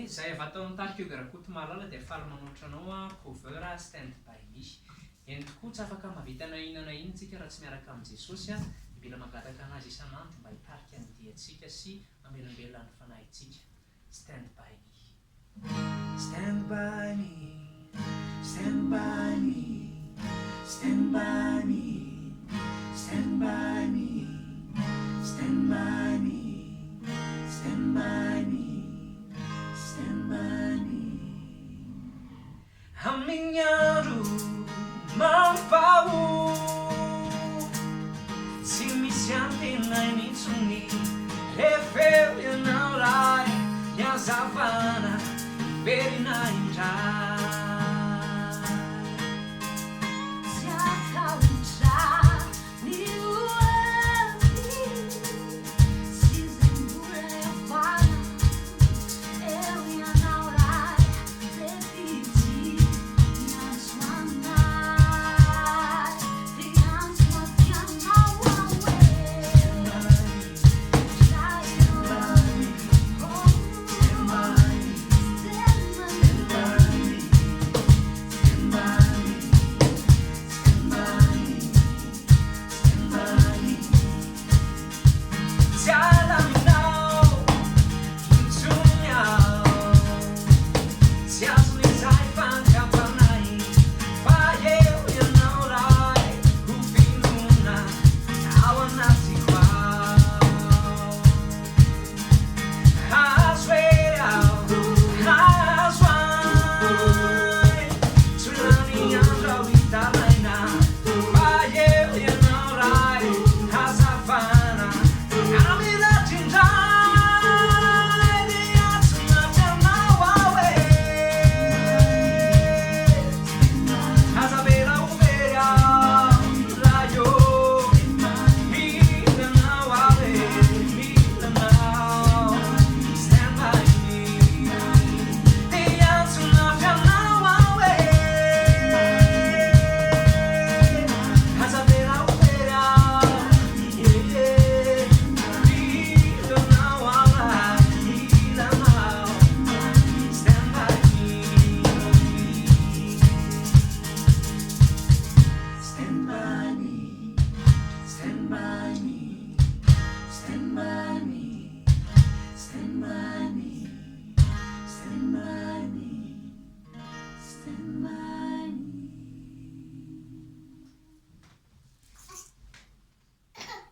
zay avy atao nitarika io raha koto mahalala dia faly manoatra anao a cover stand by misy eny tokoa tsy afaka mahavita na inona na ino tsika raha tsy miaraka amin'i Jesosy a mila magataka anazy isan'andro mba hitarika ny diantsika sy mamelombelona ny fanahintsika. Stand by me, stand by me, stand by me, stand by me, stand by me, stand by me, stand by me, stand by me. Amin'ny andro mampao tsy misy antenay mitsony refeo ianao ray ny hazavana verina indray